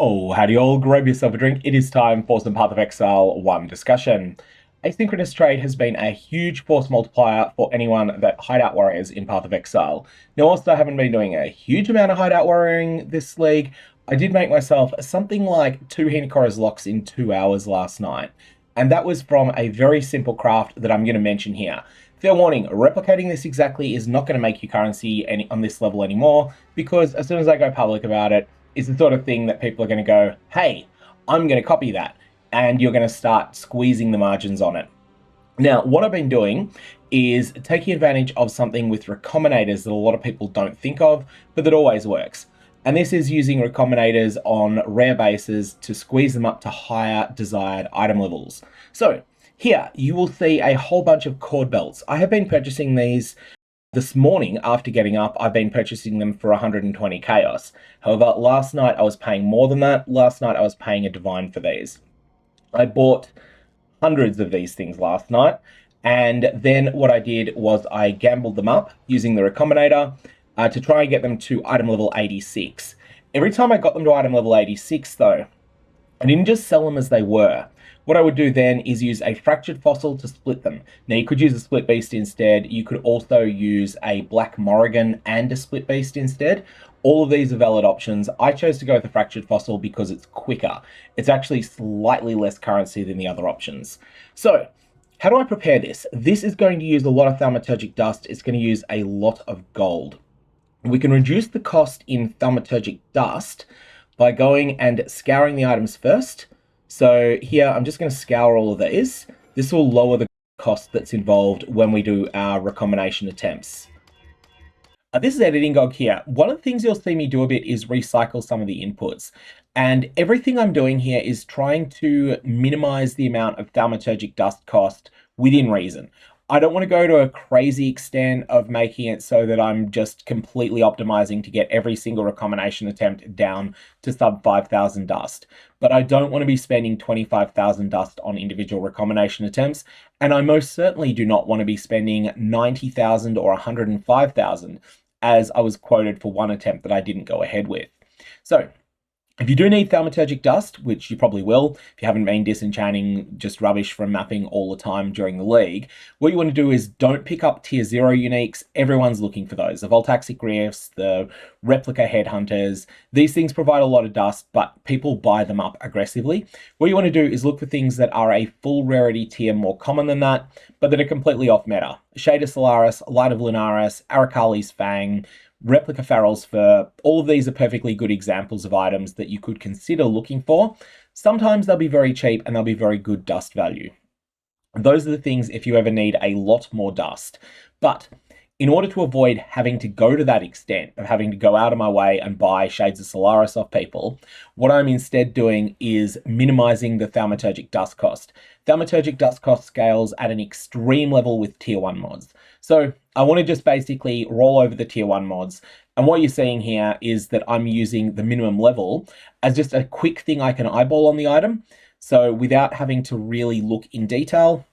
Oh, howdy all, grab yourself a drink. It is time for some Path of Exile 1 discussion. Asynchronous trade has been a huge force multiplier for anyone that hideout warriors in Path of Exile. Now, whilst I haven't been doing a huge amount of hideout warrioring this league, I did make myself something like 2 Hinekora's locks in 2 hours last night. And that was from a very simple craft that I'm going to mention here. Fair warning, replicating this exactly is not going to make you currency on this level anymore, because as soon as I go public about it, it's the sort of thing that people are going to go, hey, I'm going to copy that, and you're going to start squeezing the margins on it. Now, what I've been doing is taking advantage of something with recombinators that a lot of people don't think of, but that always works. And this is using recombinators on rare bases to squeeze them up to higher desired item levels. So here you will see a whole bunch of cord belts. I have been purchasing these this morning after getting up. I've been purchasing them for 120 chaos. However, last night I was paying more than that. Last night I was paying a divine for these. I bought hundreds of these things last night, and then what I did was I gambled them up using the recombinator to try and get them to item level 86. Every time I got them to item level 86 though, I didn't just sell them as they were. What I would do then is use a fractured fossil to split them. Now you could use a split beast instead. You could also use a black Morrigan and a split beast instead. All of these are valid options. I chose to go with the fractured fossil because it's quicker. It's actually slightly less currency than the other options. So how do I prepare this? This is going to use a lot of thaumaturgic dust. It's going to use a lot of gold. We can reduce the cost in thaumaturgic dust by going and scouring the items first. So here, I'm just going to scour all of these. This will lower the cost that's involved when we do our recombination attempts. This is Editing Gog here. One of the things you'll see me do a bit is recycle some of the inputs. And everything I'm doing here is trying to minimize the amount of thaumaturgic dust cost within reason. I don't want to go to a crazy extent of making it so that I'm just completely optimizing to get every single recombination attempt down to sub 5,000 dust. But I don't want to be spending 25,000 dust on individual recombination attempts. And I most certainly do not want to be spending 90,000 or 105,000 as I was quoted for one attempt that I didn't go ahead with. So if you do need thaumaturgic dust, which you probably will, if you haven't been disenchanting just rubbish from mapping all the time during the league, what you want to do is don't pick up tier 0 uniques. Everyone's looking for those. The Voltaxic Reefs, the Replica Headhunters, these things provide a lot of dust, but people buy them up aggressively. What you want to do is look for things that are a full rarity tier more common than that, but that are completely off meta. Shade of Solaris, Light of Lunaris, Aracali's Fang, Replica Farrel's Fur, all of these are perfectly good examples of items that you could consider looking for. Sometimes they'll be very cheap and they'll be very good dust value. Those are the things if you ever need a lot more dust. But in order to avoid having to go to that extent of having to go out of my way and buy Shades of Solaris off people, what I'm instead doing is minimizing the thaumaturgic dust cost. Thaumaturgic dust cost scales at an extreme level with tier 1 mods. So I want to just basically roll over the tier 1 mods. And what you're seeing here is that I'm using the minimum level as just a quick thing I can eyeball on the item. So without having to really look in detail,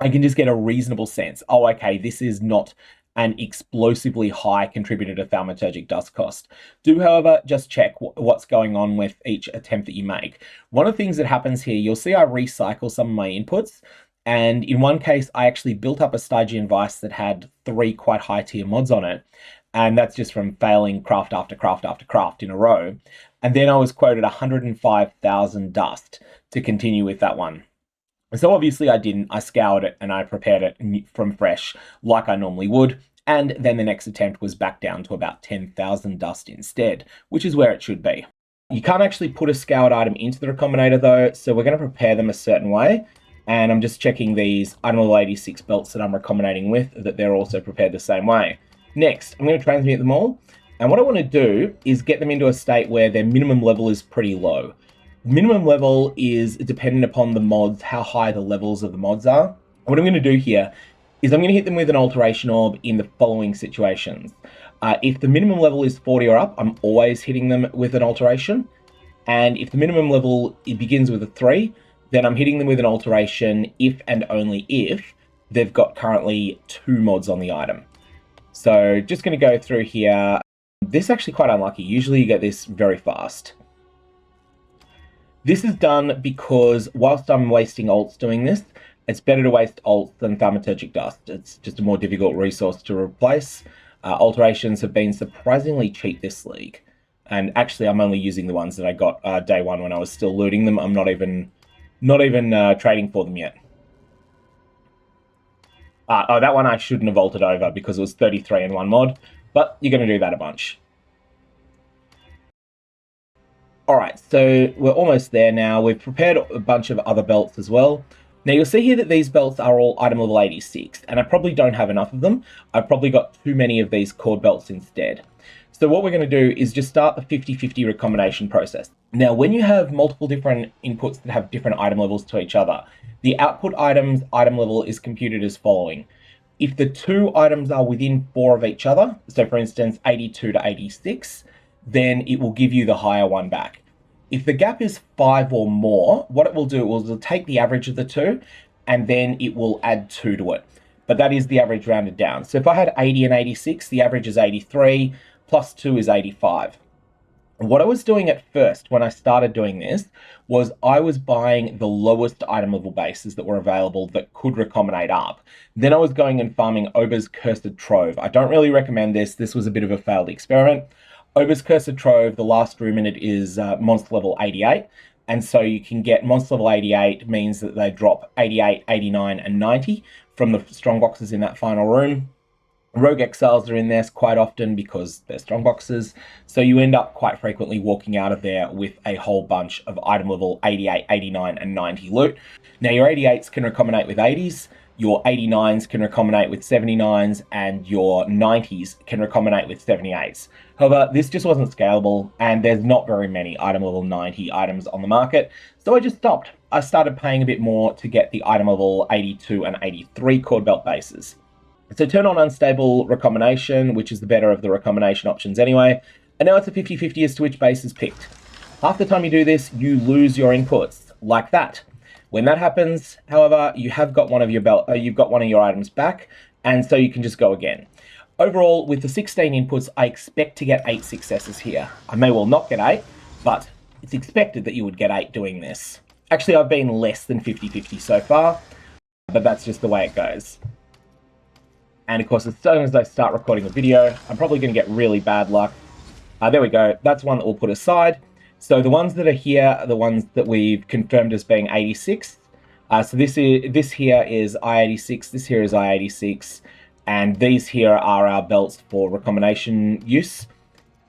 I can just get a reasonable sense. Oh, okay, this is not an explosively high contributor to thaumaturgic dust cost. Do, however, just check what's going on with each attempt that you make. One of the things that happens here, you'll see I recycle some of my inputs. And in one case, I actually built up a Stygian Vice that had 3 quite high tier mods on it. And that's just from failing craft after craft after craft in a row. And then I was quoted 105,000 dust to continue with that one. So obviously I didn't. I scoured it and I prepared it from fresh like I normally would. And then the next attempt was back down to about 10,000 dust instead, which is where it should be. You can't actually put a scoured item into the recombinator though, so we're going to prepare them a certain way. And I'm just checking these item level 86 belts that I'm recombinating with, that they're also prepared the same way. Next, I'm going to transmute them all. And what I want to do is get them into a state where their minimum level is pretty low. Minimum level is dependent upon the mods, how high the levels of the mods are. What I'm going to do here is I'm going to hit them with an alteration orb in the following situations. If the minimum level is 40 or up, I'm always hitting them with an alteration. And if the minimum level begins with a 3, then I'm hitting them with an alteration if and only if they've got currently 2 mods on the item. So just going to go through here. This is actually quite unlucky. Usually you get this very fast. This is done because whilst I'm wasting alts doing this, it's better to waste alts than thaumaturgic dust. It's just a more difficult resource to replace. Alterations have been surprisingly cheap this league. And actually, I'm only using the ones that I got day one when I was still looting them. I'm not even trading for them yet. Oh, that one I shouldn't have vaulted over because it was 33 in one mod, but you're going to do that a bunch. Alright, so we're almost there now. We've prepared a bunch of other belts as well. Now you'll see here that these belts are all item level 86, and I probably don't have enough of them. I've probably got too many of these cord belts instead. So what we're going to do is just start the 50-50 recombination process. Now, when you have multiple different inputs that have different item levels to each other, the output item's item level is computed as following. If the two items are within 4 of each other, so for instance 82 to 86, then it will give you the higher one back. If the gap is 5 or more, what it will do is it'll take the average of the two, and then it will add 2 to it. But that is the average rounded down. So if I had 80 and 86, the average is 83, plus 2 is 85. What I was doing at first when I started doing this was I was buying the lowest item level bases that were available that could recombinate up. Then I was going and farming Ober's Cursed Trove. I don't really recommend this. This was a bit of a failed experiment. Ober's Cursed Trove, the last room in it is monster level 88. And so you can get monster level 88 means that they drop 88, 89, and 90 from the strong boxes in that final room. Rogue Exiles are in there quite often because they're strong boxes, so you end up quite frequently walking out of there with a whole bunch of item level 88, 89, and 90 loot. Now your 88s can recombinate with 80s, your 89s can recombinate with 79s, and your 90s can recombinate with 78s. However, this just wasn't scalable, and there's not very many item level 90 items on the market, so I just stopped. I started paying a bit more to get the item level 82 and 83 cord belt bases. So turn on unstable recombination, which is the better of the recombination options anyway. And now it's a 50-50 as to which base is picked. Half the time you do this, you lose your inputs, like that. When that happens, however, you have got one of your you've got one of your items back, and so you can just go again. Overall, with the 16 inputs, I expect to get 8 successes here. I may well not get 8, but it's expected that you would get 8 doing this. Actually, I've been less than 50-50 so far, but that's just the way it goes. And of course, as soon as I start recording a video, I'm probably going to get really bad luck. There we go. That's one that we'll put aside. So the ones that are here are the ones that we've confirmed as being 86. So this here is I-86, this here is I-86, and these here are our belts for recombination use.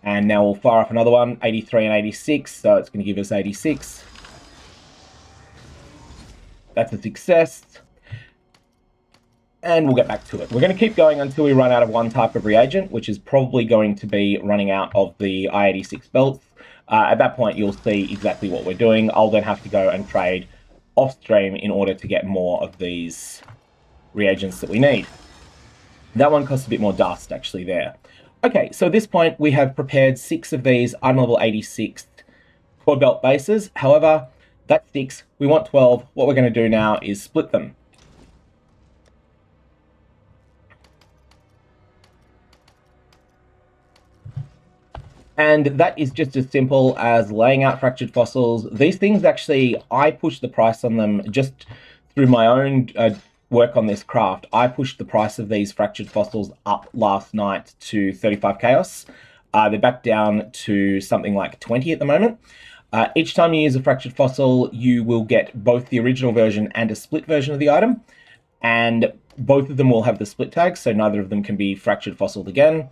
And now we'll fire off another one, 83 and 86, so it's going to give us 86. That's a success. And we'll get back to it. We're going to keep going until we run out of one type of reagent, which is probably going to be running out of the I-86 belts. At that point, you'll see exactly what we're doing. I'll then have to go and trade off stream in order to get more of these reagents that we need. That one costs a bit more dust, actually, there. Okay, so at this point, we have prepared 6 of these item level 86 cord belt bases. However, that's 6. We want 12. What we're going to do now is split them. And that is just as simple as laying out fractured fossils. These things actually, I pushed the price on them just through my own work on this craft. I pushed the price of these fractured fossils up last night to 35 chaos. They're back down to something like 20 at the moment. Each time you use a fractured fossil, you will get both the original version and a split version of the item. And both of them will have the split tag, so neither of them can be fractured fossiled again.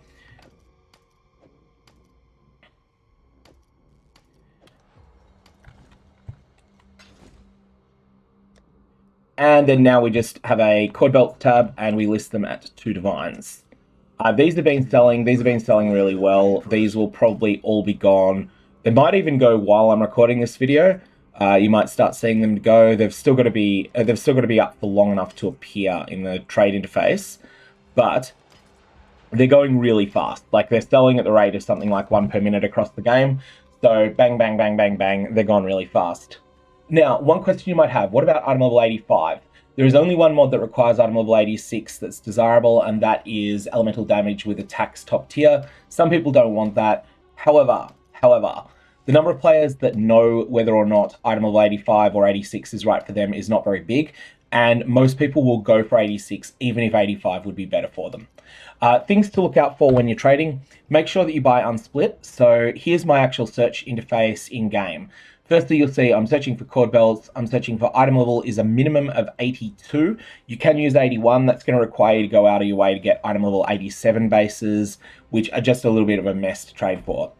And then now we just have a cord belt tab and we list them at 2 divines. These have been selling really well. These will probably all be gone. They might even go while I'm recording this video. You might start seeing them go. They've still got to be up for long enough to appear in the trade interface, but they're going really fast. Like, they're selling at the rate of something like 1 per minute across the game. So bang, bang, bang, bang, bang, they're gone really fast. Now, one question you might have, what about item level 85? There is only one mod that requires item level 86 that's desirable, and that is elemental damage with attacks top tier. Some people don't want that. However, The number of players that know whether or not item level 85 or 86 is right for them is not very big, and most people will go for 86 even if 85 would be better for them. Things to look out for when you're trading: make sure that you buy unsplit. So here's my actual search interface in game. Firstly, you'll see I'm searching for cord belts. I'm searching for item level is a minimum of 82. You can use 81. That's going to require you to go out of your way to get item level 87 bases, which are just a little bit of a mess to trade for.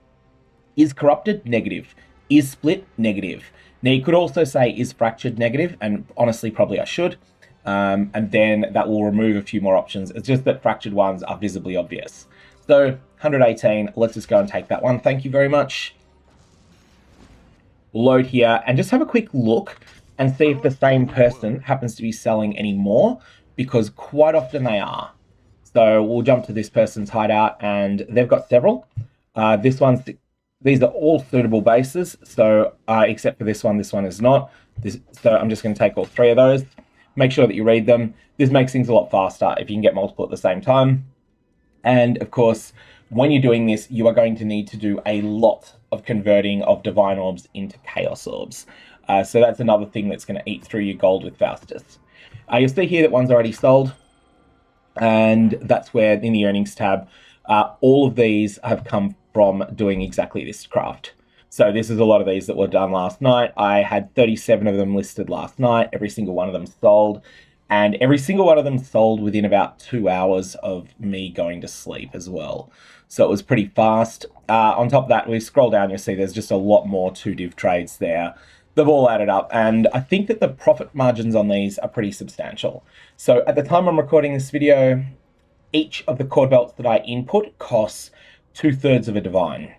Is corrupted? Negative. Is split? Negative. Now, you could also say is fractured? Negative, and honestly, probably I should. And then that will remove a few more options. It's just that fractured ones are visibly obvious. So 118, let's just go and take that one. Thank you very much. Load here and just have a quick look and see if the same person happens to be selling any more, because quite often they are. So we'll jump to this person's hideout and they've got several. These are all suitable bases, so except for this one is not. So I'm just going to take all three of those. Make sure that you read them. This makes things a lot faster if you can get multiple at the same time. And of course, when you're doing this, you are going to need to do a lot of converting of divine orbs into chaos orbs. So that's another thing that's going to eat through your gold with Faustus. You'll see here that one's already sold, and that's where in the earnings tab, all of these have come from doing exactly this craft. So this is a lot of these that were done last night. I had 37 of them listed last night. Every single one of them sold. And every single one of them sold within about 2 hours of me going to sleep as well. So it was pretty fast. On top of that, we scroll down, you'll see there's just a lot more 2-div trades there. They've all added up. And I think that the profit margins on these are pretty substantial. So at the time I'm recording this video, each of the cord belts that I input costs 2/3 of a divine.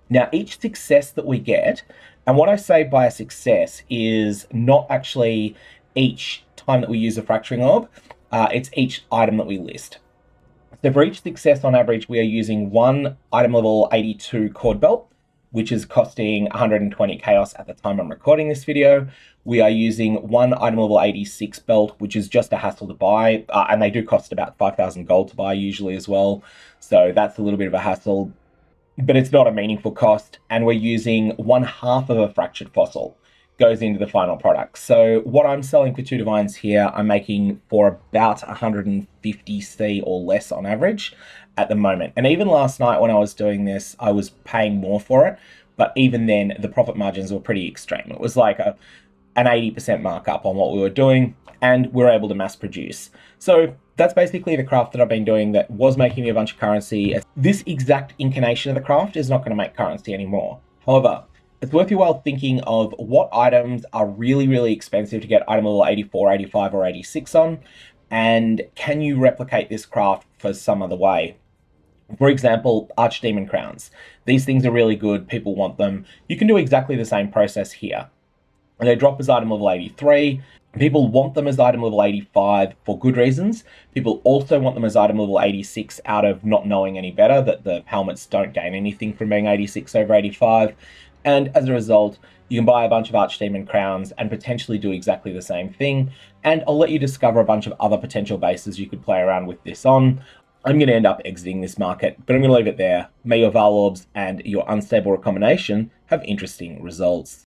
Now, each success that we get, and what I say by a success is not actually each time that we use a fracturing orb, it's each item that we list. So for each success, on average, we are using one item level 82 cord belt, which is costing 120 chaos at the time I'm recording this video. We are using one item level 86 belt, which is just a hassle to buy, and they do cost about 5,000 gold to buy usually as well. So that's a little bit of a hassle, but it's not a meaningful cost. And we're using 1/2 of a fractured fossil goes into the final product. So what I'm selling for 2 divines here, I'm making for about 150 C or less on average at the moment. And even last night when I was doing this, I was paying more for it. But even then, the profit margins were pretty extreme. It was like an 80% markup on what we were doing, and we're able to mass produce. So that's basically the craft that I've been doing that was making me a bunch of currency. This exact incarnation of the craft is not going to make currency anymore. However, it's worth your while thinking of what items are really, really expensive to get item level 84, 85, or 86 on, and can you replicate this craft for some other way? For example, Archdemon crowns. These things are really good. People want them. You can do exactly the same process here. They drop as item level 83. People want them as item level 85 for good reasons. People also want them as item level 86 out of not knowing any better, that the helmets don't gain anything from being 86 over 85. And as a result, you can buy a bunch of Archdemon crowns and potentially do exactly the same thing. And I'll let you discover a bunch of other potential bases you could play around with this on. I'm going to end up exiting this market, but I'm going to leave it there. May your Val Orbs and your unstable recombination have interesting results.